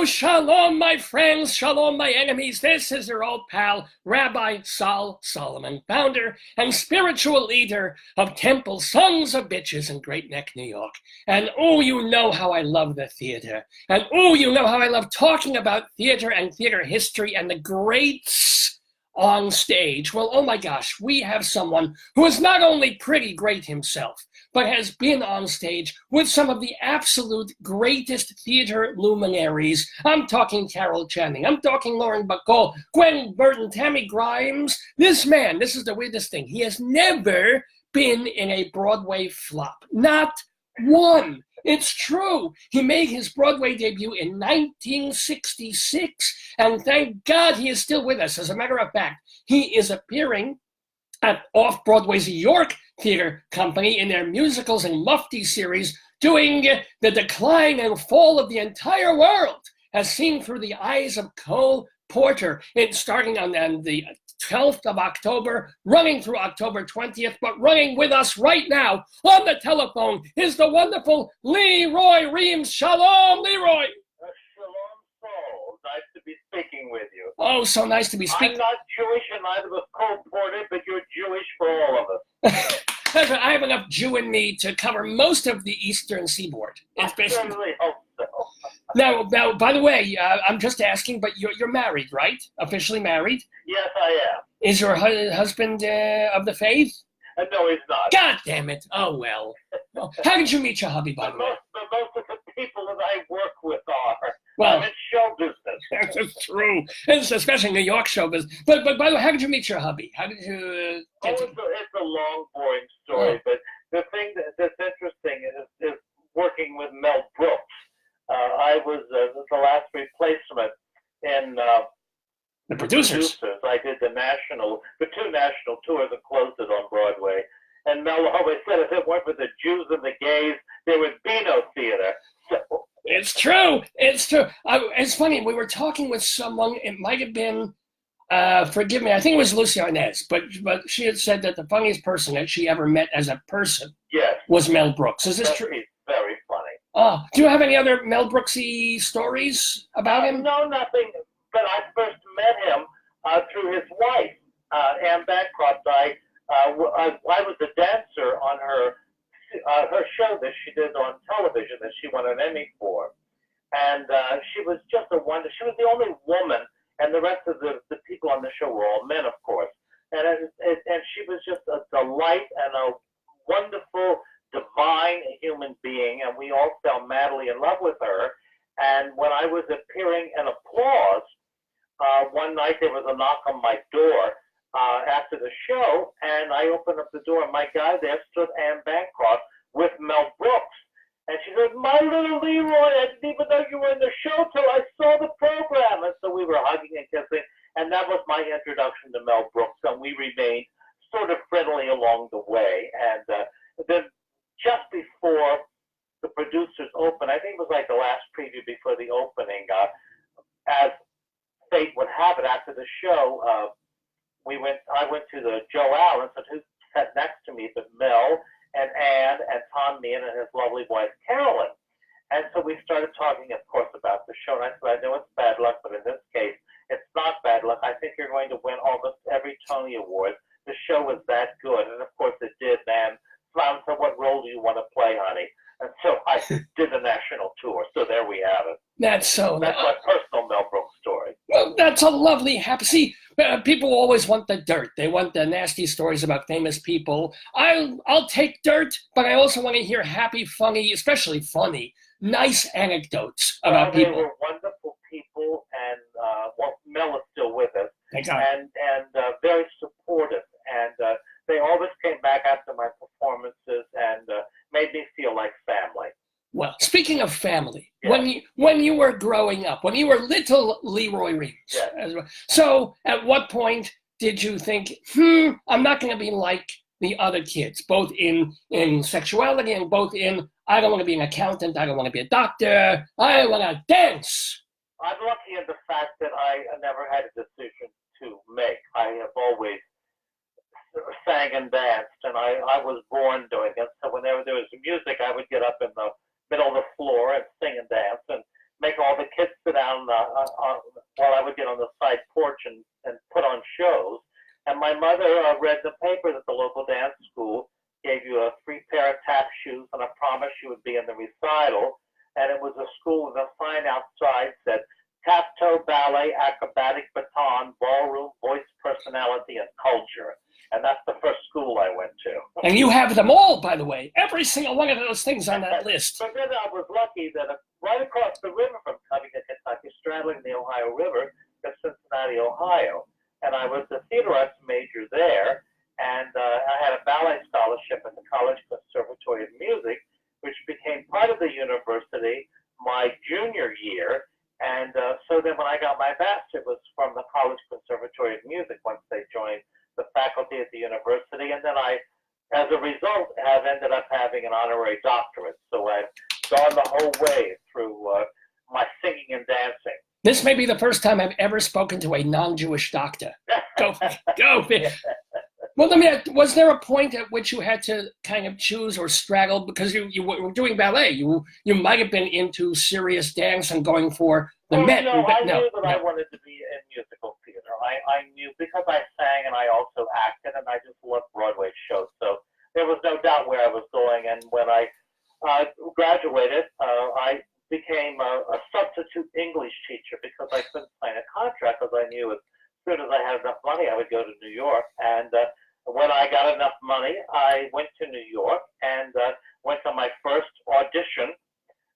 Shalom, my friends, shalom, my enemies. This is your old pal, Rabbi Sol Solomon, founder and spiritual leader of Temple Sons of Bitches in Great Neck, New York. And oh, you know how I love the theater. And oh, you know how I love talking about theater and theater history and the greats on stage. Well, oh my gosh, we have someone who is not only pretty great himself, but has been on stage with some of the absolute greatest theater luminaries. I'm talking Carol Channing, I'm talking Lauren Bacall, Gwen Burton, Tammy Grimes. This man, this is the weirdest thing, he has never been in a Broadway flop. Not one. It's true. He made his Broadway debut in 1966, and thank God he is still with us. As a matter of fact, he is appearing at Off-Broadway's York Theater Company in their Musicals and Mufti series, doing the decline and fall of the entire world as seen through the eyes of Cole Porter. It's starting on the 12th of October, running through October 20th, but running with us right now on the telephone is the wonderful LEE ROY REAMS. Shalom, Leroy. Shalom, Sol. Nice to be speaking with you. Oh, so nice to be speaking. I'm not Jewish, and neither was Cole Porter, but you're Jewish for all of us. I have enough Jew in me to cover most of the Eastern Seaboard. I certainly hope so. Now, by the way, I'm just asking, but you're married, right? Officially married? Yes, I am. Is your husband of the faith? No, he's not. God damn it. Oh, well. How did you meet your hubby, by the way? Most of the people that I work with are. Well, I'm in show business. That's true. It's especially New York show business. But by the way, how did you meet your hubby? How did you get to... It's a long, boring story, but the thing that's interesting is working with Mel Brooks. I was the last replacement in the producers. I did the two national tours and closed it on Broadway. And Mel always said if it weren't for the Jews and the gays, there would be no theater. So, it's true. It's true. It's funny. We were talking with someone. It might have been, forgive me, I think it was Lucy Arnaz, but she had said that the funniest person that she ever met as a person was Mel Brooks. Is this true? He's very funny. Oh, do you have any other Mel Brooksy stories about him? No, nothing. But I first met him through his wife, Anne Bancroft. I was a dancer on her show that she did on television that she won an Emmy for. And she was just a wonder. She was the only woman, and the rest of the people on the show were all men, of course. And she was just a delight and a wonderful, divine human being, and we all fell madly in love with her. And when I was appearing in Applause, one night there was a knock on my door after the show, and I opened up the door, and my guy there stood Anne Bancroft with Mel Brooks. And she said, "My little Leroy, I didn't even know you were in the show till I saw the program." And so we were hugging and kissing, and that was my introduction to Mel Brooks, and we remained sort of friendly along the way. And then just before the producers opened, I think it was like the last preview before the opening, as fate would have it, after the show, I went to the Joe Allen, so who sat next to me but Mel and Ann and Tom Meehan and his lovely wife Carolyn. And so we started talking, of course, about the show. And I said, I know it's bad luck, but in this case, it's not bad luck. I think you're going to win almost every Tony Award. The show was that good. And of course it did, man. Slam said, "What role do you want to play, honey?" And so I did the national tour. So there we have it. That's my personal Mel Brooks story. Well, that's a lovely happy. See, people always want the dirt. They want the nasty stories about famous people. I'll take dirt, but I also want to hear happy, funny, especially funny, nice anecdotes about people. They were wonderful people, and Mel is still with us. Thank God. And very supportive. And they always came back after my performances and made me feel like family. Well, speaking of family, when you were growing up, when you were little Leroy Reams, so at what point did you think, I'm not going to be like the other kids, both in sexuality and both in, I don't want to be an accountant, I don't want to be a doctor, I want to dance? I'm lucky in the fact that I never had a decision to make. I have always sang and danced, and I was born doing it. So whenever there was music, I would get up in the middle of the floor and sing and dance and make all the kids sit down while I would get on the side porch and put on shows. And my mother read the paper that the local dance school gave you a free pair of tap shoes and a promise you would be in the recital. And it was a school with a sign outside said, tap toe, ballet, acrobatic, baton, ballroom, voice, personality, and culture. And that's the first school I went to. And you have them all, by the way. Every single one of those things on that list. But then I was lucky that right across the river from Covington, Kentucky, straddling the Ohio River, is Cincinnati, Ohio. And I was a theater arts major there. And I had a ballet scholarship at the College Conservatory of Music, which became part of the university my junior year. And so then when I got my master's, it was from the College Conservatory of Music once they joined the faculty at the university. And then I, as a result, have ended up having an honorary doctorate. So I've gone the whole way through my singing and dancing. This may be the first time I've ever spoken to a non-Jewish doctor. Go. Well, let me ask, was there a point at which you had to kind of choose or straggle because you were doing ballet? You might have been into serious dance and going for the Met. No, I knew that I wanted to be in musical theater. I knew because I sang and I also acted and I just loved Broadway shows. So there was no doubt where I was going. And when I graduated, I became a substitute English teacher because I couldn't sign a contract because I knew as soon as I had enough money, I would go to New York. And when I got enough money, I went to New York and went to my first audition,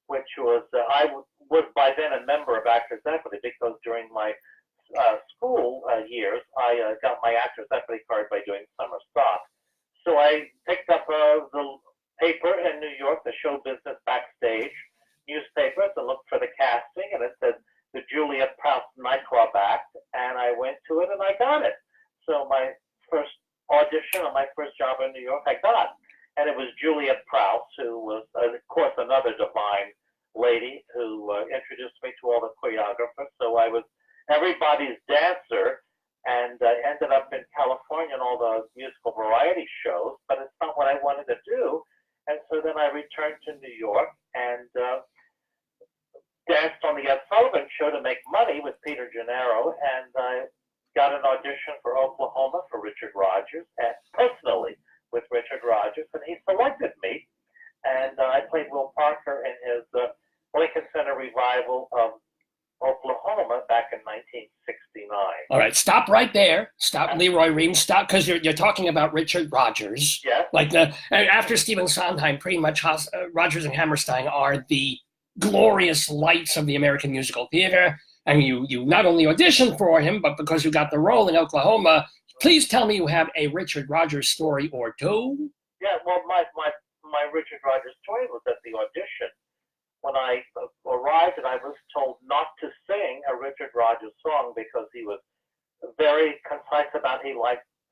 which was, I was by then a member of Actors Equity because during my school years, I got my Actors Equity card by doing summer stock. So I picked up the paper in New York, the Show Business Backstage newspapers, and looked for the casting, and it said the Juliet Prowse Nightclub Act, and I went to it and I got it. So my first audition on my first job in New York, I got. And it was Juliet Prowse, who was, of course, another divine lady who introduced me to all the choreographers. So I was everybody's dancer and ended up in California in all the musical variety shows, but it's not what I wanted to do. And so then I returned to New York and danced on the Ed Sullivan Show to make money with Peter Gennaro, and I got an audition for Oklahoma for Richard Rodgers, and personally with Richard Rodgers, and he selected me, and I played Will Parker in his Lincoln Center revival of Oklahoma back in 1969. All right, stop right there. Stop, Leroy Reams. Stop, because you're talking about Richard Rodgers. Yes. Like after Stephen Sondheim, pretty much Rodgers and Hammerstein are the glorious lights of the American musical theater. And you not only auditioned for him, but because you got the role in Oklahoma, please tell me you have a Richard Rodgers story or two. Yeah, well, my Richard Rodgers story was at the audition. When I arrived, and I was told not to sing a Richard Rodgers song because he was very concise about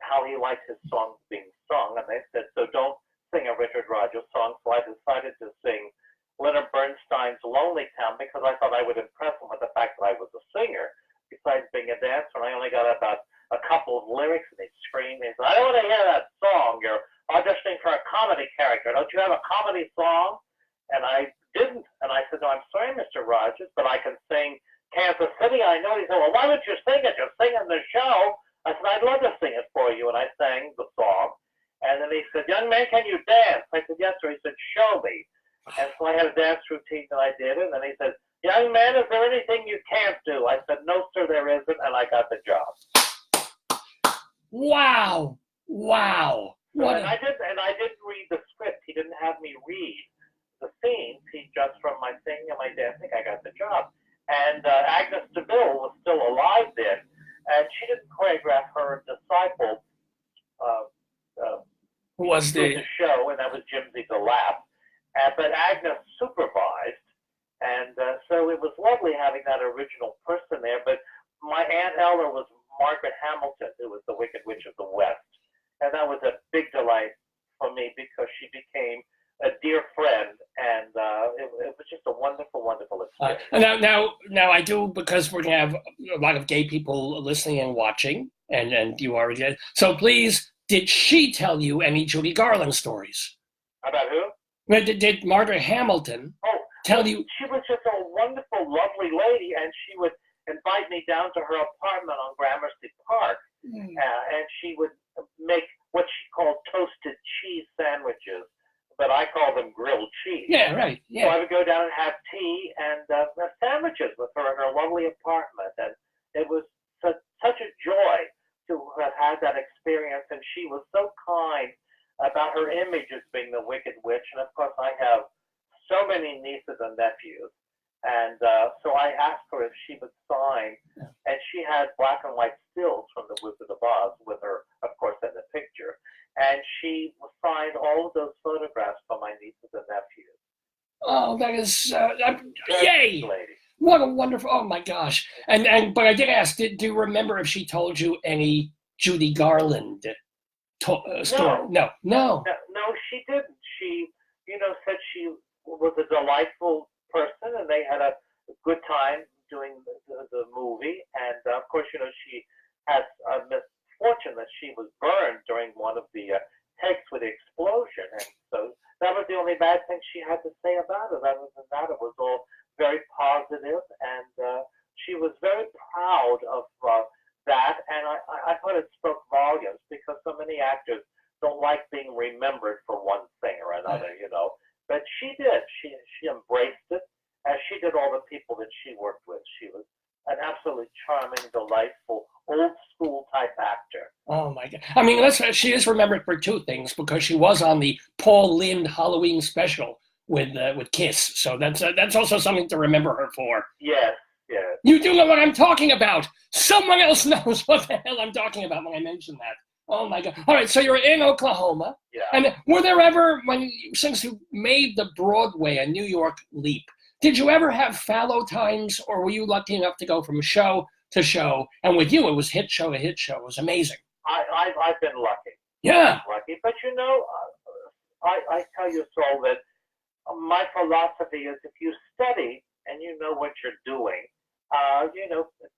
how he liked his songs being sung. And they said, so don't sing a Richard Rodgers song. So I decided to sing Leonard Bernstein's Lonely Town because I thought I would impress him with the fact that I was a singer. Besides being a dancer, and I only got about a couple of lyrics, and they'd scream. They said, I don't want to hear that song. You're auditioning for a comedy character. Don't you have a comedy song? And I didn't. And I said, no, I'm sorry, Mr. Rodgers, but I can sing Kansas City. I know. He said, well, why would you sing it? You're singing the show. I said, I'd love to sing it for you. And I sang the song. And then he said, young man, can you dance? I said, yes, sir. He said, show me. And so I had a dance routine that I did. And then he said, young man, is there anything you can't do? I said, no, sir, there isn't. And I got the job. Wow. Wow. And I didn't read the script. He didn't have me read the scenes. He just, from my singing and my dancing, I got the job. And Agnes DeVille was still alive then, and she didn't choreograph her disciple Who was the show, and that was Jimsy DeLapp. But Agnes supervised, and so it was lovely having that original person there. But my Aunt Ella was Margaret Hamilton, who was the Wicked Witch of the West, and that was a big delight for me because she became a dear friend, and it was just a wonderful, wonderful experience. Now I do, because we're going to have a lot of gay people listening and watching, and you are, so please, did she tell you any Judy Garland stories? About who? Did Margaret Hamilton tell you? She was just a wonderful, lovely lovely lady, and she would invite me down to her apartment on Gramercy Park, and she would make what she called toasted cheese sandwiches, but I call them grilled cheese. Yeah, right. Yeah. So I would go down and have tea and have sandwiches with her in her lovely apartment, and it was such a joy to have had that experience. And she was so kind about her image as being the Wicked Witch. And of course, I have so many nieces and nephews, and so I asked her if she would sign, and she had black and white stills from the Wizard of Oz with her, of course, in the picture. And she signed all of those photographs for my nieces and nephews. Oh, that is, yay! Lady. What a wonderful, oh my gosh. But I did ask, do you remember if she told you any Judy Garland story? No, No, she didn't. She, said she was a delightful person, and they had a good time doing the movie. And of course, she has a misfortune that she was burned during one of the takes with the explosion. And so that was the only bad thing she had to say about it. Other than that, it was all very positive, and she was very proud of that. And I thought it spoke volumes, because so many actors don't like being remembered for one thing or another, But she did. She embraced it, as she did all the people that she worked with. She was an absolutely charming, delightful, old school type actor. Oh my God! I mean, she is remembered for two things, because she was on the Paul Lynde Halloween special with Kiss, so that's also something to remember her for. Yes. You do know what I'm talking about. Someone else knows what the hell I'm talking about when I mention that. Oh my God! All right, so you're in Oklahoma, and were there ever, since you made the Broadway and New York leap, did you ever have fallow times, or were you lucky enough to go from show to show? And with you, it was hit show to hit show. It was amazing. I've been lucky. Yeah. Lucky, but I tell you, Sol, that my philosophy is, if you study and you know what you're doing,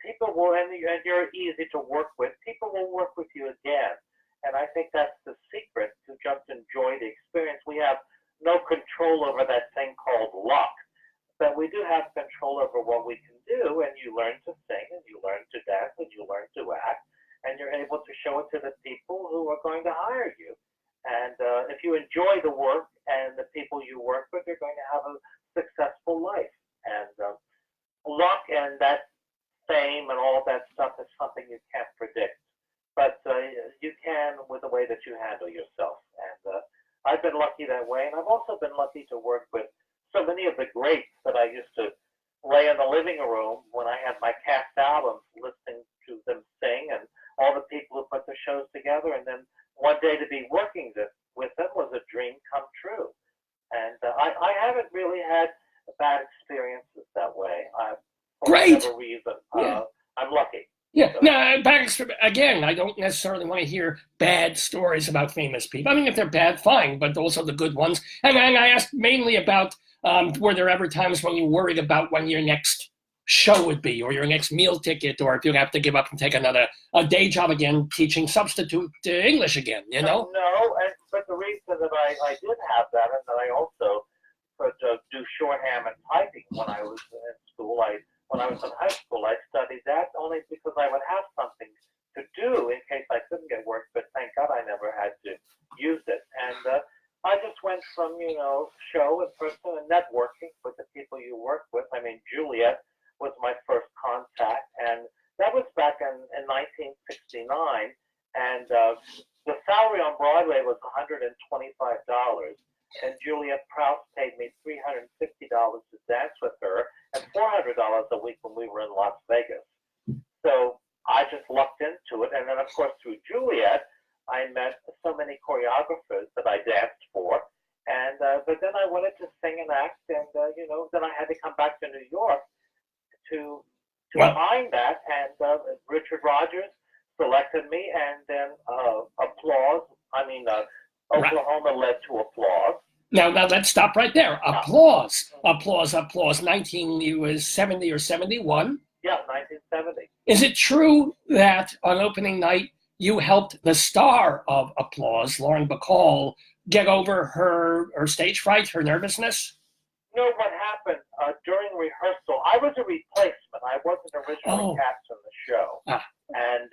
people will, and you're easy to work with, people will work with you again. And I think that's the secret, to just enjoy the experience. We have no control over that thing called luck, but we do have control over what we can do. And you learn to sing, and you learn to dance, and you learn to act, and you're able to show it to the people who are going to hire you. And if you enjoy the work and the people you work with, you're going to have a successful life. And luck and that fame and all that stuff is something you can't predict, but you can with the way that you handle yourself. And I've been lucky that way, and I've also been lucky to work with so many of the greats that I used to lay in the living room when I had my cast albums, listening to them sing, and all the people who put the shows together. And then one day to be working with them was a dream come true. And I haven't really had bad experiences that way. For whatever reason, I'm lucky. Yeah. Now, again, I don't necessarily want to hear bad stories about famous people. I mean, if they're bad, fine, but also the good ones. And I asked mainly about, were there ever times when you worried about when your next show would be, or your next meal ticket, or if you'd have to give up and take a day job again, teaching substitute English again, No, but the reason that I did have that, and that I also could do shorthand and typing when I was in school. When I was in high school, I studied that only because I would have something to do in case I couldn't get work, but thank God I never had to use it. And I just went from, show in person and networking with the people you work with. I mean, Juliet was my first contact, and that was back in 1969. And the salary on Broadway was $125. And Juliet Prowse paid me $350 to dance with her, and $400 a week when we were in Las Vegas. So I just lucked into it. And then, of course, through Juliet, I met so many choreographers that I danced for. And but then I wanted to sing and act, and then I had to come back to New York to find that. And Richard Rodgers selected me, and then applause. Oklahoma led to applause. Now let's stop right there. Applause. 1970 or 71? Yeah, 1970. Is it true that on opening night you helped the star of Applause, Lauren Bacall, get over her stage fright, her nervousness? No, what happened during rehearsal, I was a replacement. I wasn't originally cast in the show. And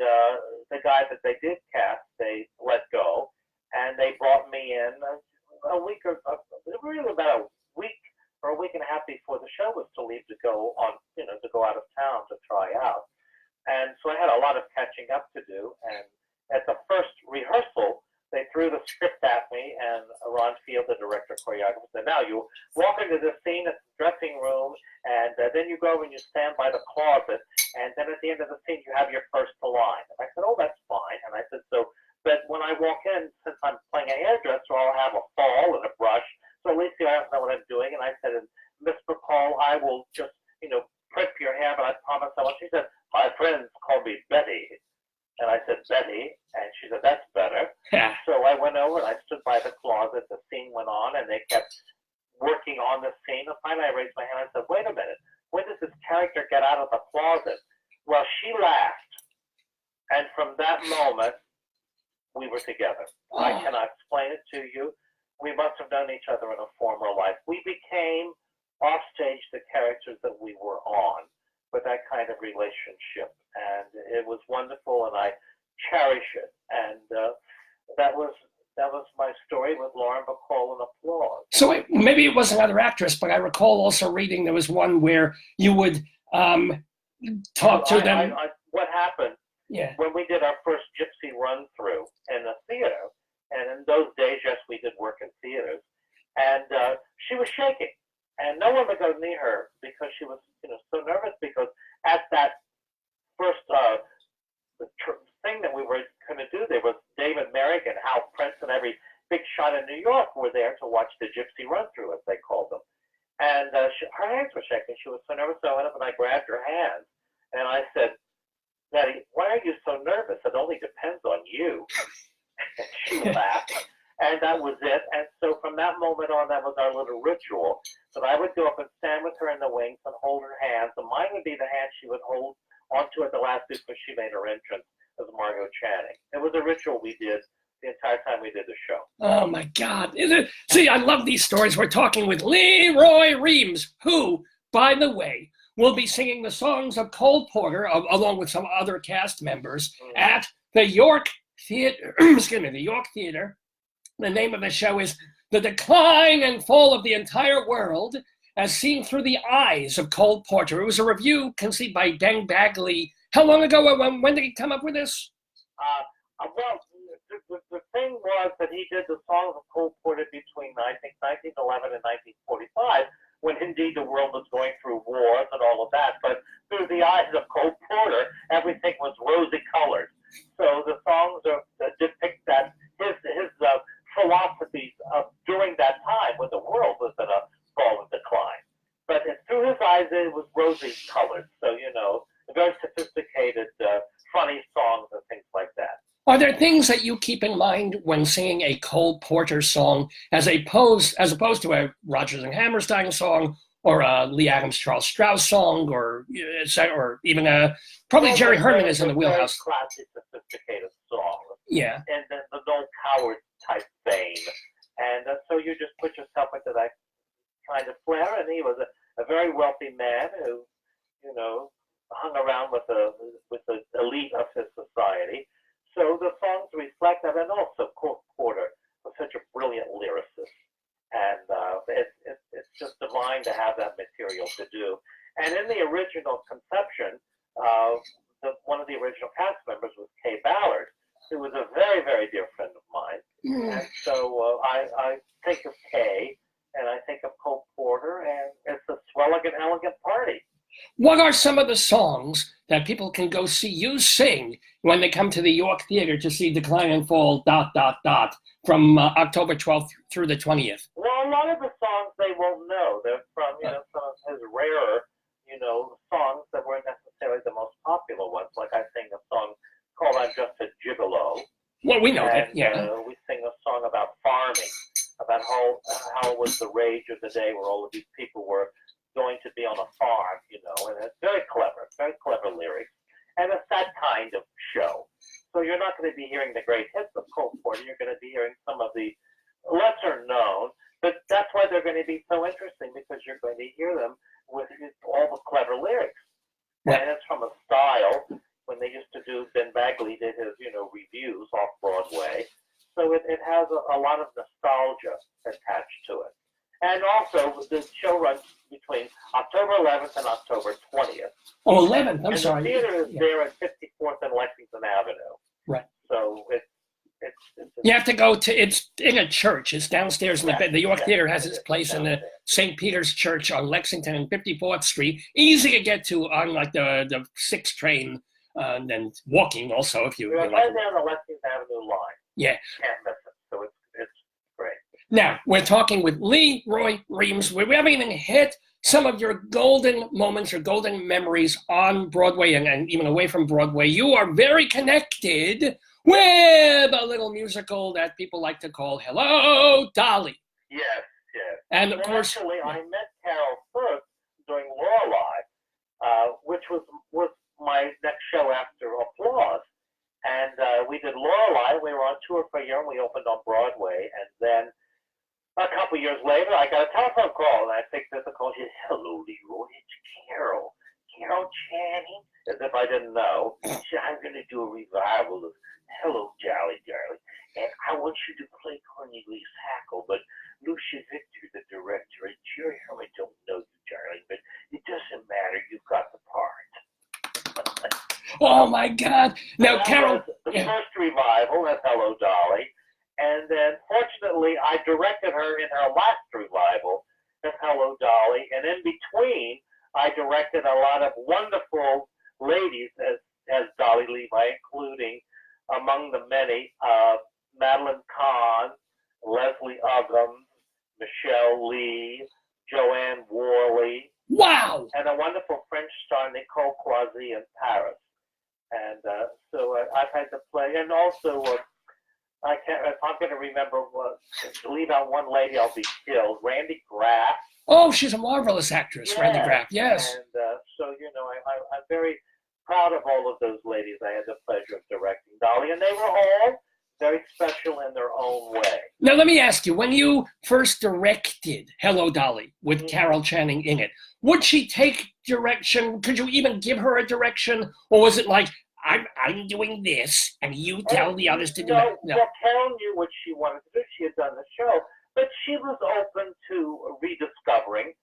the guy that they did cast, they let go. And they brought me in a week or really about a week or a week and a half before the show was to leave to go on, to go out of town to try out. And so I had a lot of catching up to do. And at the first rehearsal, they threw the script at me, and Ron Field, the director choreographer, said, now you walk into this scene at the dressing room, and then you go and you stand by the closet, and then at the end of the scene, you have your first line. And I said, oh, that's fine. And I said, but when I walk in, since I'm playing a hairdresser, I'll have a fall and a brush, so at least I don't know what I'm doing. And I said, Miss Bacall, I will just, prep your hair, but I promise I won't. She said, my friends call me Betty. And I said, Betty, and she said, that's better. So I went over and I stood by the closet. The scene went on, and they kept working on the scene. And finally, I raised my hand and I said, wait a minute. When does this character get out of the closet? Well, she laughed. And from that moment, we were together. I cannot explain it to you. We must have known each other in a former life. We became, offstage, the characters that we were on, with that kind of relationship. And it was wonderful, and I cherish it. And that was my story with Lauren Bacall and Applause. So maybe it was another actress, but I recall also reading there was one where you would talk to them. What happened when we did our first Gypsy run-through in the theater, and in those days, yes, we did work in theaters, and she was shaking, and no one would go near her because she was so nervous, because at that first thing that we were going to do, there was David Merrick and Hal Prince and every big shot in New York were there to watch the Gypsy run-through, as they called them. And her hands were shaking. She was so nervous. So I went up and I grabbed her hands, and I said, Betty, why are you so nervous? It only depends on you. And she laughed. And that was it. And so from that moment on, that was our little ritual. So I would go up and stand with her in the wings and hold her hands. And mine would be the hand she would hold onto at the last bit because she made her entrance as Margot Channing. It was a ritual we did the entire time we did the show. Oh, my God. See, I love these stories. We're talking with LEE ROY REAMS, who, by the way, will be singing the songs of Cole Porter, along with some other cast members, at the York Theater. The York Theater. The name of the show is The Decline and Fall of the Entire World, as seen through the eyes of Cole Porter. It was a review conceived by Deng Bagley. How long ago? When did he come up with this? Well, the thing was that he did the songs of Cole Porter between, I think, 1911 and 1945, when indeed the world was going through wars and all of that. But through the eyes of Cole Porter, everything was rosy colored. So the songs depict that his philosophies of during that time when the world was in a fall and decline. But through his eyes, it was rosy colored. So, very sophisticated, funny songs and things like that. Are there things that you keep in mind when singing a Cole Porter song as opposed to a Rodgers and Hammerstein song or a Lee Adams Charles Strauss song or even probably Jerry Herman is in the wheelhouse? Classic, sophisticated song. Yeah. And then the Noel Coward type vein. And so you just put yourself into that kind of flair. And he was a very wealthy man who, hung around with the elite of his society. So the songs reflect that, and also Cole Porter was such a brilliant lyricist, and it's just divine to have that material to do. And in the original conception, one of the original cast members was Kay Ballard, who was a very, very dear friend of mine. And so I think of Kay, and I think of Cole Porter, and it's a swelling and elegant party. What are some of the songs that people can go see you sing when they come to the York Theater to see Decline and Fall, ... from October 12th through the 20th? Well, a lot of the songs they won't know. They're from, some of his rarer, songs that weren't necessarily the most popular ones. Like I sing a song called I'm Just a Gigolo. Well, we know that, yeah. We sing a song about farming, about how it was the rage of the day where all of these people were going to be on a farm, and it's very clever lyrics. And it's that kind of show. So you're not going to be hearing the great hits of Cole Porter. You're going to be hearing some of the lesser known, but that's why they're going to be so interesting, because you're Right. And it's from a style when they used to do, Ben Bagley did his, reviews off Broadway. So it has a lot of nostalgia attached to it. And also, the show runs between October 11th and October 20th. Oh, 11th, I'm sorry. And the theater is there at 54th and Lexington Avenue. Right. So it's you have to go to, it's in a church. It's downstairs in the York Theater has its place in the St. Peter's Church on Lexington and 54th Street. Easy to get to on like the 6 train, and then walking also if you right like. down the Lexington Avenue line. Yeah. Can't miss it. So it's great. Now, we're talking with LEE ROY REAMS. We haven't even hit some of your golden moments or golden memories on Broadway and even away from Broadway. You are very connected with a little musical that people like to call Hello, Dolly. Yes. And of course, actually, I met Carol first during Lorelei, which was my next show after Applause. And we did Lorelei. We were on tour for a year, and we opened on Broadway. And then a couple years later, I got a telephone call, and I picked up the call. She said, "Hello, Leroy, it's Carol Channing," as if I didn't know. She said, "I'm going to do a revival of Hello, Jolly Darling, and I want you to play Cornelius Hackle, but Lucia Victor, the director, and Jerry Herman don't know you, darling, but it doesn't matter. You've got the part." oh my God! Now, that Carol, was the first revival of Hello, Dolly, and then fortunately, I directed her in her last revival of Hello, Dolly, and in between, I directed a lot of wonderful ladies as Dolly Levi, including among the many Madeline Kahn, Leslie Uggams, Michelle Lee, Joanne Worley, wow! and a wonderful French star, Nicole Croisy in Paris. And so I've had to play, and also I can't, if I'm going to remember, leave out one lady, I'll be killed. Randy Graff. Oh, she's a marvelous actress, Randy Graff. Yes. And so I'm very proud of all of those ladies I had the pleasure of directing, Dolly, and they were all very special in their own way. Now, let me ask you, when you first directed Hello, Dolly with Carol Channing in it, would she take direction? Could you even give her a direction? Or was it like, I'm doing this, and you tell the others to do it? No. Well, Carol knew what she wanted to do. She had done the show, but she was open to rediscovering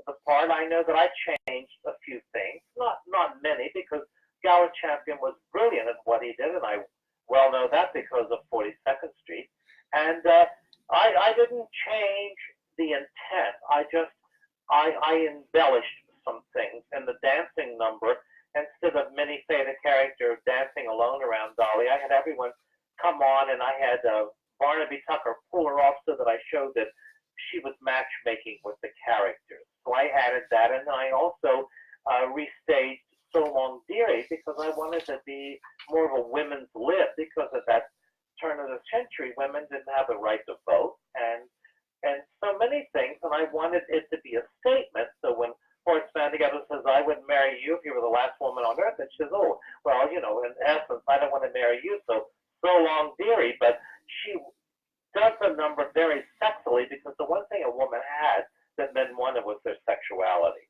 the part. I know that I changed a few things, not many, because Gower Champion was brilliant at what he did, and I well know that because of 42nd Street. And I didn't change the intent. I embellished some things. And the dancing number, instead of Minnie Fay, the character, dancing alone around Dolly, I had everyone come on, and I had Barnaby Tucker pull her off so that I showed that she was matchmaking with the characters. So I added that, and I also restaged So Long Dearie because I wanted to be more of a women's lib, because at that turn of the century, women didn't have the right to vote, and so many things, and I wanted it to be a statement. So when Horace Vandergather says, "I would marry you if you were the last woman on earth," and she says, "Oh, well, in essence, I don't want to marry you, so long, dearie." But she does the number very sexily, because the one thing a woman had that men wanted was their sexuality.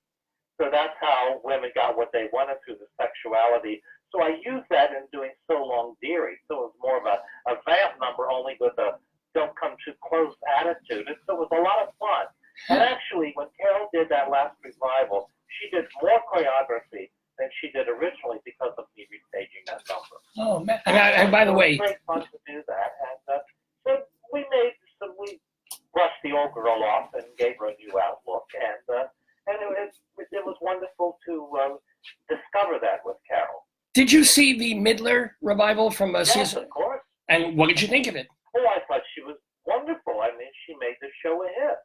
So that's how women got what they wanted through the sexuality. So I used that in doing So Long, Dearie. So it was more of a vamp number, only with a don't come too close attitude. And so it was a lot of fun. And actually, when Carol did that last revival, she did more choreography than she did originally because of me restaging that number. Oh, man. And by the way, it was great fun to do that. And so we brushed the old girl off and gave her a new outlook. And it was wonderful to discover that with Carol. did you see the Midler revival from Yes, season? of course. And what did you think of it? Oh, I thought she was wonderful. I mean, she made the show a hit.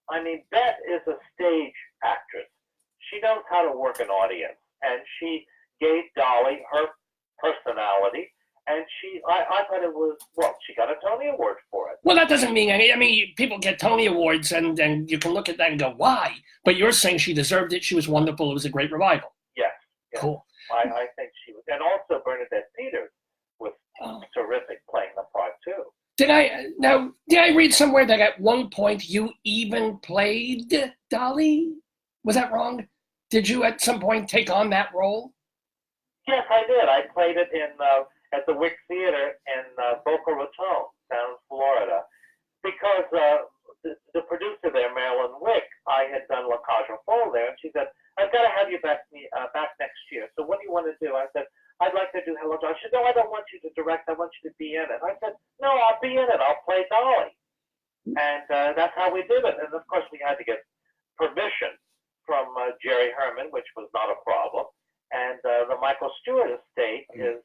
I mean, Bette is a stage actress. She knows how to work an audience, and she gave Dolly her personality. And I thought it was, well, she got a Tony Award for it. Well, that doesn't mean I mean, people get Tony Awards, and you can look at that and go, why? But you're saying she deserved it. She was wonderful. It was a great revival. Yes. Cool. I think she was. And also Bernadette Peters was terrific playing the part, too. Did I read somewhere that at one point you even played Dolly? Was that wrong? Did you at some point take on that role? Yes, I did. I played it in at the Wick Theater in Boca Raton, down in Florida, because the producer there, Marilyn Wick, I had done La Cage aux Folles there, and she said, "I've got to have you back next year. So what do you want to do?" I said, "I'd like to do Hello, Dolly." She said, "No, I don't want you to direct. I want you to be in it." I said, "No, I'll be in it. I'll play Dolly." And that's how we did it. And of course, we had to get permission from Jerry Herman, which was not a problem. And the Michael Stewart estate, his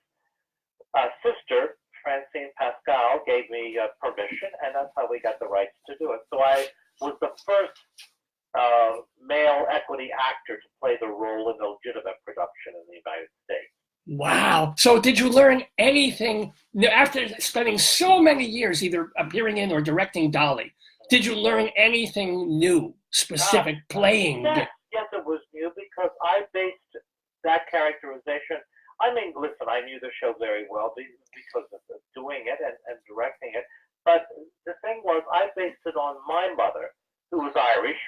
sister, Francine Pascal, gave me permission, and that's how we got the rights to do it. So I was the first male equity actor to play the role in a legitimate production in the United States. Wow. So did you learn anything after spending so many years either appearing in or directing Dolly? Did you learn anything new, specific, playing? Yes, it was new because I based that characterization. I mean, listen, I knew the show very well because of doing it and directing it. But the thing was, I based it on my mother, who was Irish.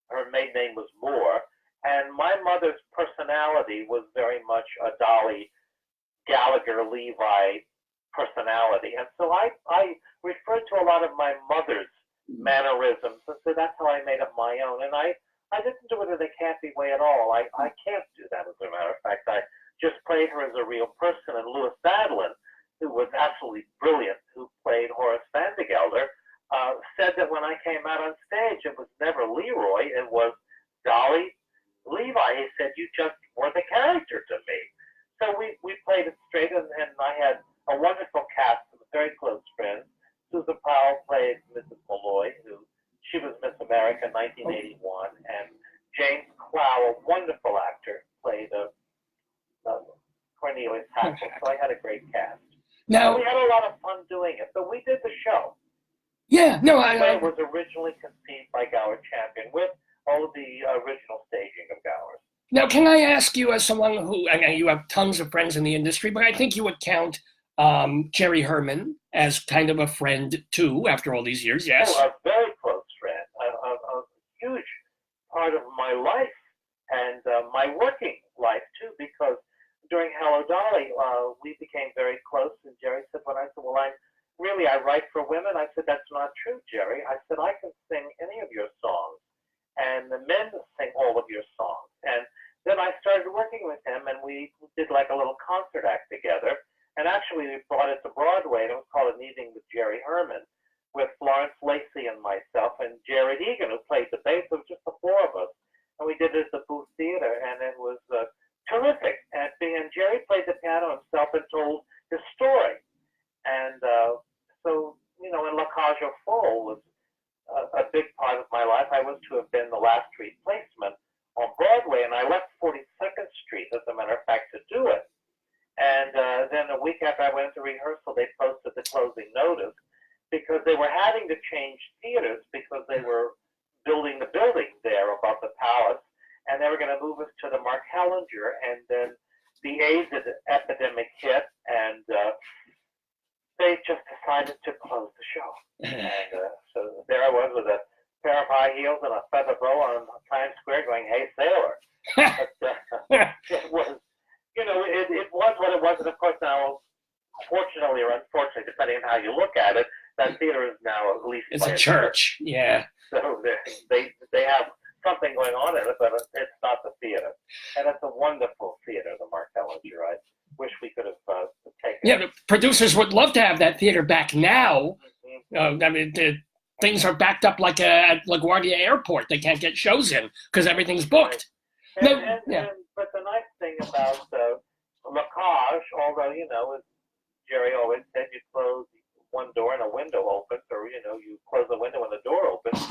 Her maiden name was Moore. And my mother's personality was very much a Dolly Gallagher Levi personality. And so I referred to a lot of my mother's mannerisms. And so that's how I made it my own. And I didn't do it in a campy way at all. I can't do that, as a matter of fact. I just played her as a real person. And Louis Sadlin, who was absolutely brilliant, who played Horace Van de Gelder, said that when I came out on stage, it was never Leroy, it was Dolly Levi. He said, "You just were the character to me." So we played it straight, and I had a wonderful cast of very close friends. Susan Powell played Mrs. Malloy, she was Miss America 1981, and James Clow, a wonderful actor, played Cornelius Hackle. So I had a great cast. Now, we had a lot of fun doing it, but we did the show. Yeah, no, it was originally conceived by Gower Champion with all of the original staging of Gower's. Now, can I ask you, as someone who, and you have tons of friends in the industry, but I think you would count Jerry Herman as kind of a friend too, after all these years, yes? Oh, a very close friend, a huge part of my life and my working life too, because during Hello Dolly, we became very close, and Jerry said, when I said, well, I write for women, I said, that's not true, Jerry. I said, I can sing any of your songs, and the men sing all of your songs. And then I started working with him, and we did like a little concert act together, and actually we brought it to Broadway, and it was called An Evening with Jerry Herman, with Florence Lacey and myself, and Jared Egan, who played the bass. It was just the four of us, and we did it at the Fosse Theater, and it was terrific. And Jerry played the piano himself and told his story. And so, you know, and La Cage aux Folles was a big part of my life. I was to have been the last replacement on Broadway, and I left 42nd Street, as a matter of fact, to do it. And then a week after I went to rehearsal, they posted the closing notice because they were having to change theaters because they were building the building there above the palace, and they were going to move us to the Mark Hellinger, and then the AIDS epidemic hit, and they just decided to close the show. And so there I was with a pair of high heels and a feather boa on Times Square going, "Hey, sailor." But, it was, you know, it was what it was. And of course now, fortunately or unfortunately, depending on how you look at it, that theater is now at least it's a church. Yeah. So they have something going on in it, but it's not the theater. And it's a wonderful theater, the Mark Hellinger. I wish we could have taken it. Yeah, the producers would love to have that theater back now. Mm-hmm. I mean, things are backed up like at LaGuardia Airport. They can't get shows in because everything's booked. Right. But the nice thing about La Cage, although, you know, as Jerry always said, you close one door and a window opens, or, you know, you close the window and the door opens.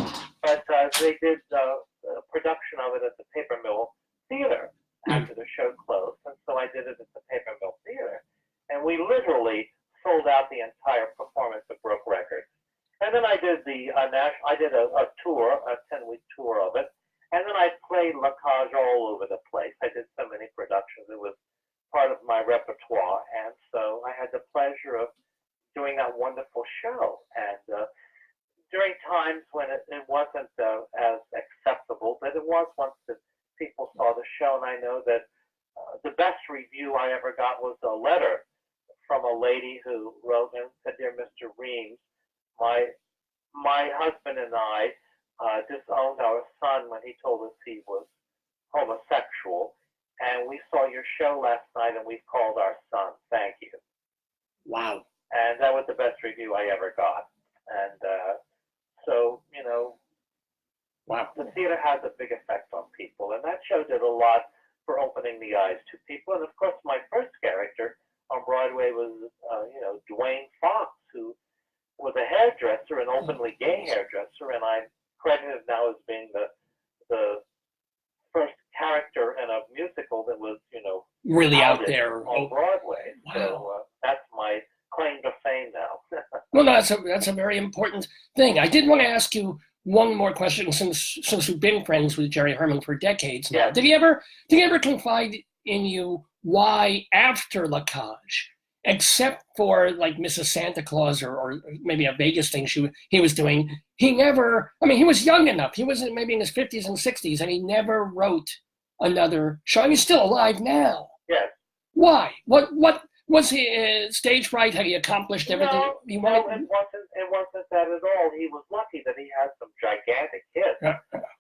But they did a production of it at the Paper Mill Theater after the show closed. And so I did it at the Paper Mill Theater. And we literally sold out the entire performance of Broke Records. And then I did a tour, a 10-week tour of it. And then I played La Cage all over the place. I did so many productions. It was part of my repertoire. And so I had the pleasure of doing that wonderful show. And during times when it wasn't as acceptable, but it was once that people saw the the best review I ever got was a letter from a lady who wrote and said, "Dear Mr. Reams, my husband and I disowned our son when he told us he was homosexual, and we saw your show last night and we called our son. Thank you." Wow. And that was the best review I ever got. And so, Wow. the theater has a big effect on people, and that show did a lot for opening the eyes to people. And of course, my first character on Broadway was, Dwayne Fosse, who was a hairdresser, an openly gay hairdresser, and I'm credited now as being the first character in a musical that was, Really out there on Broadway. Wow. So that's my claim to fame now. Well, no, that's a very important thing. I did want to ask you one more question, since we've been friends with Jerry Herman for decades now. Yeah. Did he ever confide in you why after La Cage, except for like Mrs. Santa Claus or maybe a Vegas thing he was doing, he never, he was young enough. He was maybe in his 50s and 60s, and he never wrote another show. He's still alive now. Yes. Why? What was he stage fright? Had he accomplished everything he wanted? No, it wasn't that at all. He was lucky that he had some gigantic hits,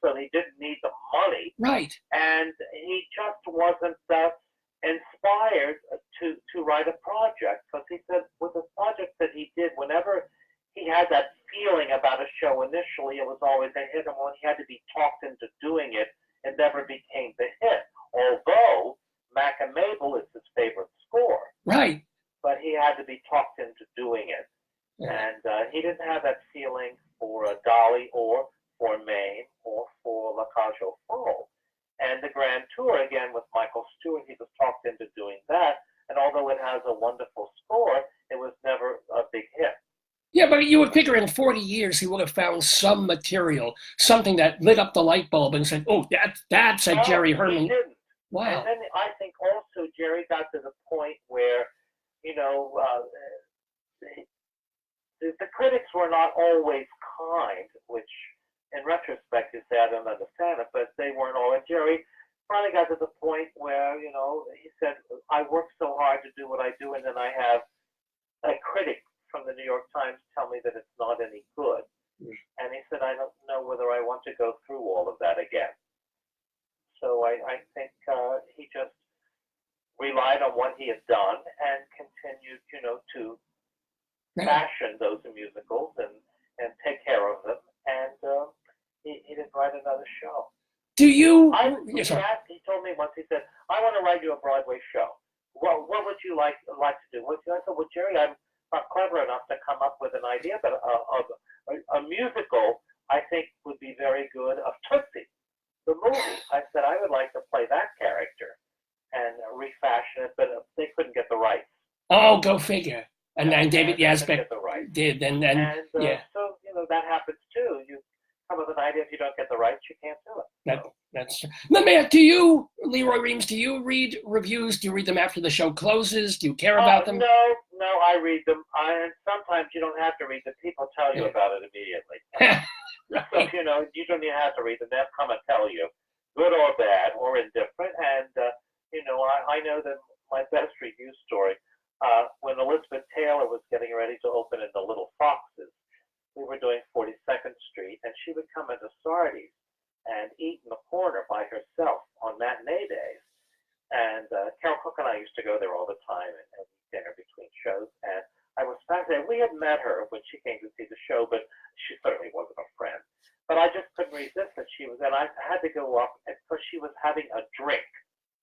so he didn't need the money. Right. And he just wasn't that inspired to write a project, because he said with the project that he did, whenever he had that feeling about a show initially, it was always a hit, and when he had to be talked into doing it, it never became the hit. Although Mac and Mabel is his favorite score. Right. But he had to be talked into doing it. Yeah. And he didn't have that feeling for Dolly or for Maine or for La Cage aux Folles. And the Grand Tour, again, with Michael Stewart, he was talked into doing that. And although it has a wonderful score, it was never a big hit. Yeah, but you would figure in 40 years he would have found some material, something that lit up the light bulb and said, "Oh, that's a Jerry Herman." He didn't. Wow. And then I think also Jerry got to the point where, the critics were not always kind, which in retrospect you say I don't understand it, but they weren't always. Jerry finally got to the point where, he said, "I work so hard to do what I do, and then I have a critic from the New York Times tell me that it's not any good." And he said, "I don't know whether I want to go through all of that again." So I think he just relied on what he had done and continued, to fashion those musicals and take care of them. And he didn't write another show. Do you? He told me once, he said, "I want to write you a Broadway show. What would you like to do?" I said, "Well, Jerry, I'm not clever enough to come up with an idea, but a musical I think would be very good of Tootsie, the movie." I said, "I would like to play that character and refashion it, but they couldn't get the rights." Oh, go figure. And then David Yazbek did, and so that happens too. You come up with an idea, if you don't get the rights, you can't do it. That's true. Let me ask, do you, Leroy Reams, do you read reviews? Do you read them after the show closes? Do you care about them? No, I read them. And sometimes you don't have to read them. People tell you about it immediately. Right. So, you don't even have to read them. They'll come and tell you, good or bad or indifferent. And, I know that my best review story, when Elizabeth Taylor was getting ready to open in the Little Foxes, we were doing 42nd Street, and she would come into Sardi's and eat in the corner by herself on matinee days. And Carol Cook and I used to go there all the time and eat dinner between shows. And I was fascinated. We had met her when she came to see the show, but she certainly wasn't a friend. But I just couldn't resist that she was, and I had to go up because she was having a drink.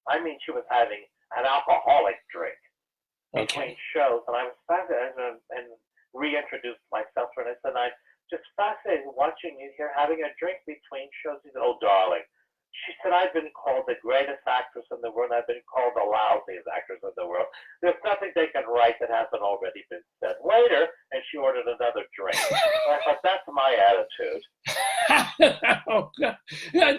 I mean, she was having an alcoholic drink between shows, and I was fascinated and reintroduced myself to her. And I said, "I'm just fascinated watching you here having a drink between shows." She said, "Oh, darling." She said, "I've been called the greatest actress in the world, and I've been called the lousiest actress in the world. There's nothing they can write that hasn't already been said." Later, and she ordered another drink. I thought, that's my attitude. Oh, God.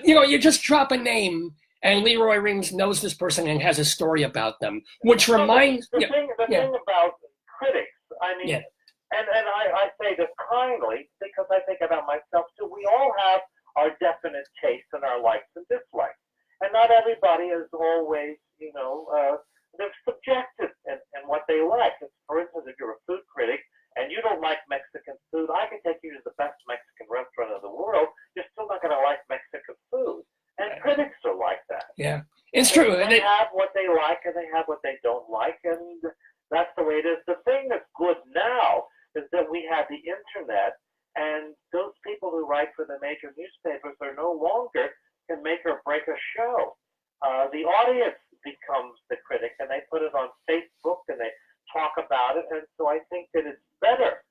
You just drop a name, and Leroy Reams knows this person and has a story about them, which reminds... The thing about critics, I mean, and I say this kindly because I think about myself too, we all have our definite tastes and our likes and dislikes. And not everybody is always, they're subjective in what they like. For instance, if you're a food critic and you don't like Mexican food, I can take you to the best Mexican restaurant in the world. You're still not going to like Mexican food. And critics are like that. Yeah, it's true. They have what they like and they have what they don't like, and that's the way it is. The thing that's good now is that we have the internet, and those people who write for the major newspapers are no longer can make or break a show. The audience becomes the critic, and they put it on Facebook and they talk about it. And so I think that it's better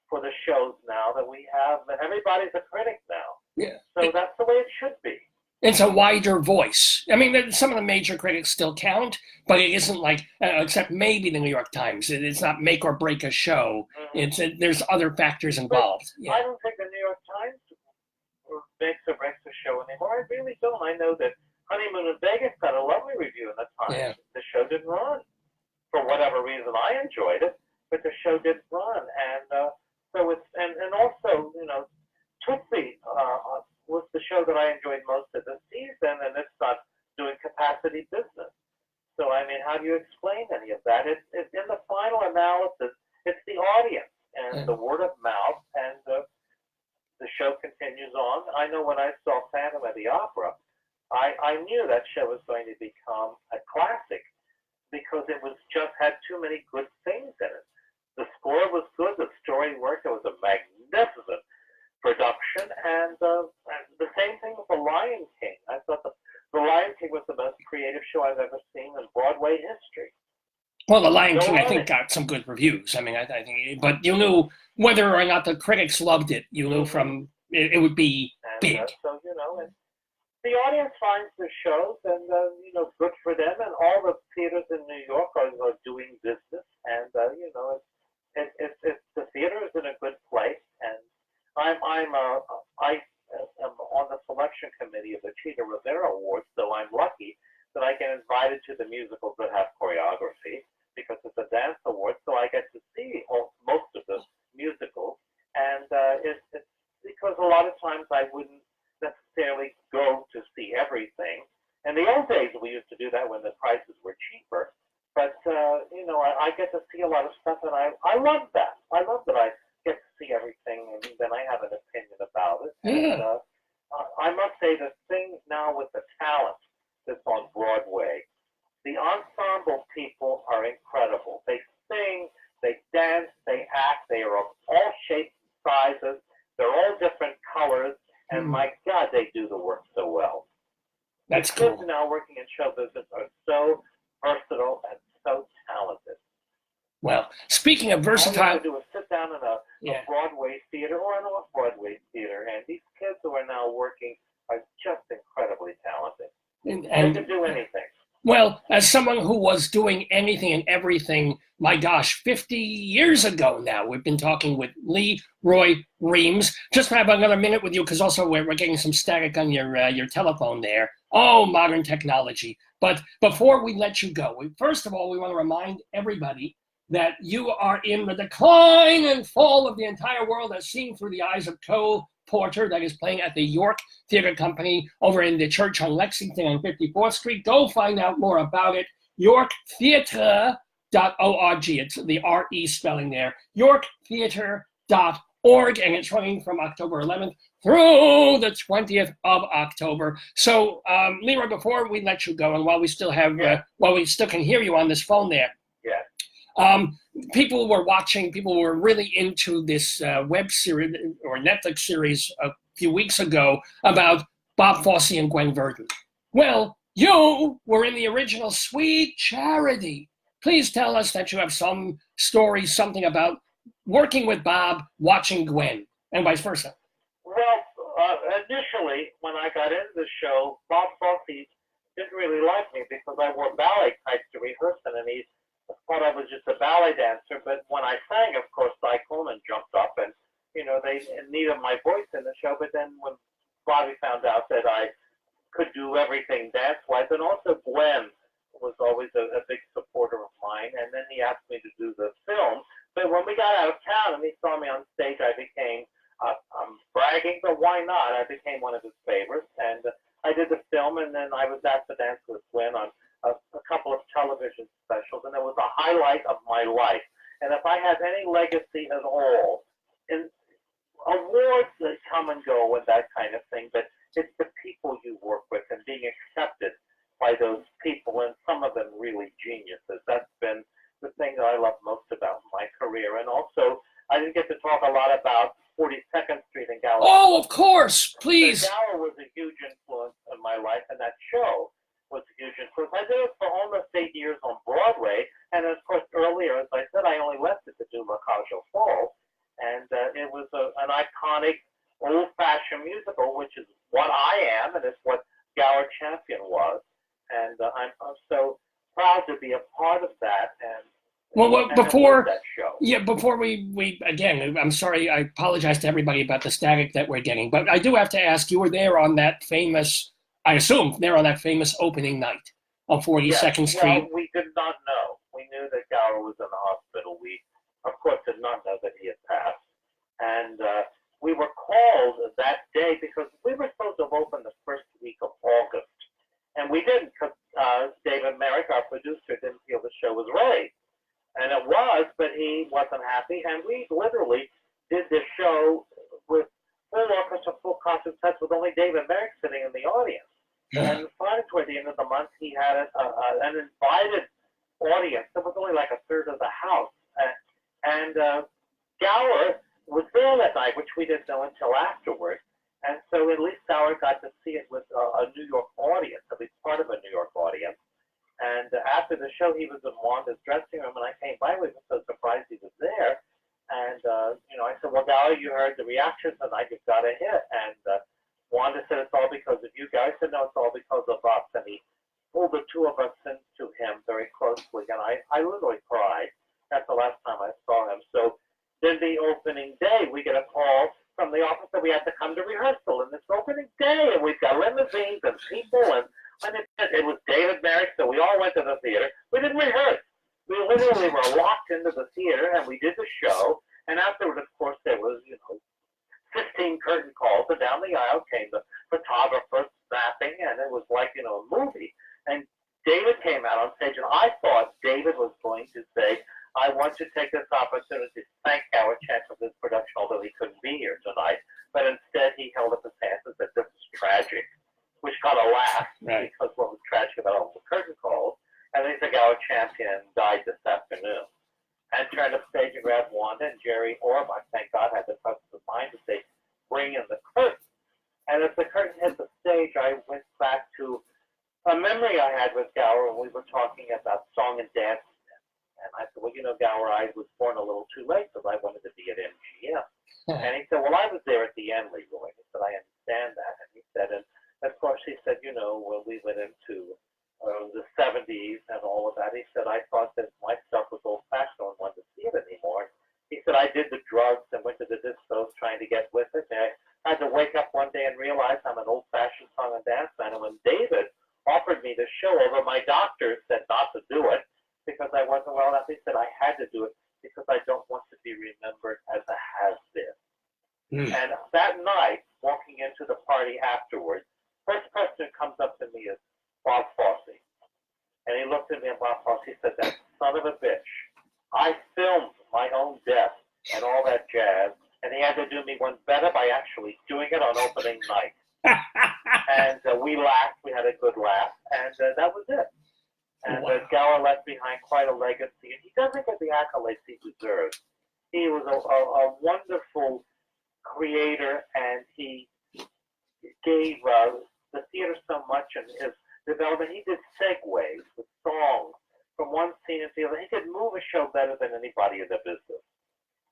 for the shows now that we have that everybody's a critic now. Yeah. So that's the way it should be. It's a wider voice. I mean, some of the major critics still count, but it isn't like, except maybe the New York Times. It's not make or break a show. Mm-hmm. There's other factors involved. Yeah. I don't think the New York Times makes or breaks a show anymore. I really don't. I know that Honeymoon in Vegas got a lovely review in the Times. Yeah. The show didn't run. For whatever reason, I enjoyed it, but the show didn't run. And so it's, and also, Tootsie was the show that I enjoyed most of the season, and it's not doing capacity business. So, I mean, how do you explain any of that? It's in the final analysis, it's the audience and the word of mouth, and the show continues on. I know when I saw Phantom of the Opera, I knew that show was going to become a classic because it was just had too many good things in it. The score was good, the story worked, it was a magnificent production, and the same thing with The Lion King. I thought The Lion King was the most creative show I've ever seen in Broadway history. Well, The Lion King, I think, got some good reviews. I mean, I think, but you knew whether or not the critics loved it. You knew from it would be big. So and the audience finds the shows, and good for them. And all the theaters in New York are doing business, and it's the theater is in a good place, and I am on the selection committee of the Cheetah Rivera Awards, so I'm lucky that I get invited to the musicals that have choreography because it's a dance award, so I get to see most of the musicals, and it's because a lot of times I wouldn't necessarily go to see everything. In the old days, we used to do that when the prices were cheaper, but I get to see a lot of stuff, and I love that. I love that I get to see everything, and then I have an opinion about it. Yeah. And, I must say the thing now with the talent that's on Broadway, the ensemble people are incredible. They sing, they dance, they act, they are of all shapes and sizes, they're all different colors, and my God, they do the work so well. That's the cool. kids now working in show business are so versatile and so talented. Well, speaking of versatile, all you have to do is sit down in a Broadway theater or an off-Broadway theater, and these kids who are now working are just incredibly talented. And they can do anything. Well, as someone who was doing anything and everything, my gosh, 50 years ago now, we've been talking with LEE ROY REAMS. Just have another minute with you because also we're getting some static on your telephone there. Oh, modern technology. But before we let you go, first of all, we want to remind everybody that you are in the decline and fall of the entire world as seen through the eyes of Cole Porter, that is playing at the York Theater Company over in the church on Lexington on 54th Street. Go find out more about it. YorkTheater.org. It's the R-E spelling there. YorkTheater.org, and it's running from October 11th through the 20th of October. So, Leroy, before we let you go, and while we still have, while we still can hear you on this phone there, people were watching, people were really into this web series or Netflix series a few weeks ago about Bob Fosse and Gwen Verdon. Well, you were in the original Sweet Charity. Please tell us that you have some story, something about working with Bob, watching Gwen, and vice versa. Well, initially, when I got into the show, Bob Fosse didn't really like me because I wore ballet tights to rehearsal, and he thought I was just a ballet dancer. But when I sang, of course, Cy Coleman jumped up, and they needed my voice in the show. But then when Bobby found out that I could do everything dance-wise, and also Gwen was always a big supporter of mine, and then he asked me to do the film. But when we got out of town and he saw me on stage, I became, I'm bragging, but why not? I became one of his favorites, and I did the film, and then I was asked to dance with Gwen on a couple of television specials, and it was a highlight of my life. And if I have any legacy at all, in awards that come and go and that kind of thing, but it's the people you work with and being accepted by those people, and some of them really geniuses. That's been the thing that I love most about my career. And also, I didn't get to talk a lot about 42nd Street in Gower. Oh, of course, please. Gower was a huge influence in my life, and that show was a huge influence. I did it for almost 8 years on Broadway, and of course, earlier, as I said, I only left it to do Bacall Fall, and it was an iconic, old-fashioned musical, which is what I am, and it's what Gower Champion was, and I'm so proud to be a part of that. And before we again, I'm sorry, I apologize to everybody about the static that we're getting, but I do have to ask, you were there on that famous, I assume, there on that famous opening night on 42nd Street. Well, we did not know. We knew that Gower was in the hospital. We, of course, did not know that he had passed. And we were called that day because we were supposed to have opened the first week of August. And we didn't because David Merrick, our producer, didn't feel the show was ready. And it was, but he wasn't happy. And we literally did this show with full orchestra, full concert sets with only David Merrick sitting in the audience. And finally, toward the end of the month, he had an invited audience. It was only like a third of the house. And Gower was there that night, which we didn't know until afterward. And so at least Gower got to see it with a New York audience, at least part of a New York audience. And after the show, he was in Wanda's dressing room, and I came by. We were so surprised he was there. And, I said, well, Gower, you heard the reaction tonight. You've got a hit. And Wanda said, it's all because of you guys. I said, no, it's all because of us. And he pulled the two of us into him very closely. And I literally cried. That's the last time I saw him. So then the opening day, we get a call from the office that we had to come to rehearsal. And it's opening day, and we've got limousines and people. And it was David Merrick, so we all went to the theater. We didn't rehearse. We literally were locked into the theater, and we did the show. And afterward, of course, there was, 15 curtain calls, and down the aisle came the photographer snapping, and it was like, a movie. And David came out on stage, and I thought David was going to say, I want to take this opportunity to thank Gower Champion for this production, although he couldn't be here tonight. But instead, he held up his hands and said, this is tragic, which got a laugh, right, because what was tragic about all the curtain calls. And then the Gower Champion died this afternoon. And turned up stage and grabbed Wanda and Jerry Orb. I thank God had the presence of mind to say, bring in the curtain. And as the curtain hit the stage, I went back to a memory I had with Gower when we were talking about song and dance. And I said, well, Gower, I was born a little too late because I wanted to be at MGM. And he said, well, I was there at the end, Leroy. He said, I understand that. And he said, and of course, he said, when we went into the 70s and all of that, he said, I thought that my stuff was old-fashioned. No one wanted to see it anymore. He said, I did the drugs and went to the discos trying to get with it. And I had to wake up one day and realize I'm an old-fashioned song and dance man. And when David offered me the show over, my doctor said not to do it because I wasn't well enough. He said, I had to do it because I don't want to be remembered as a has-been. And that night, walking into the party afterwards, first person who comes up to me is Bob Fosse. And he looked at me and Bob Fosse, he said, that son of a bitch, I filmed my own death and all that jazz, and he had to do me one better by actually doing it on opening night. And we laughed, we had a good laugh, and that was it. And Gower left behind quite a legacy, and he doesn't get the accolades he deserves. He was a wonderful creator, and he gave the theater so much, and his development. He did segues with songs from one scene to the other. He could move a show better than anybody in the business.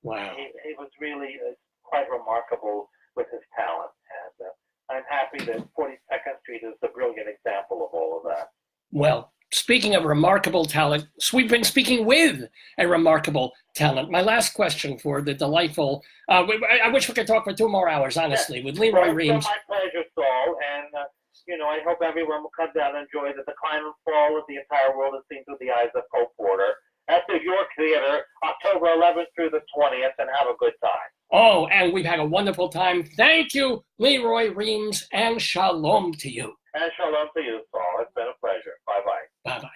Wow. He was really quite remarkable with his talent. And I'm happy that 42nd Street is a brilliant example of all of that. Well, speaking of remarkable talent, we've been speaking with a remarkable talent. My last question for the delightful, I wish we could talk for 2 more hours, honestly, with Lee Roy Reams. My pleasure, Saul. And, I hope everyone will come down and enjoy the decline and fall of the entire world is seen through the eyes of Cole Porter at the York Theater, October 11th through the 20th, and have a good time. Oh, and we've had a wonderful time. Thank you, Lee Roy Reams, and shalom to you. And shalom to you, Saul. It's been a pleasure. Bye-bye. Bye-bye.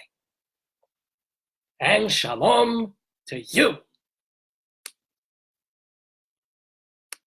And shalom to you.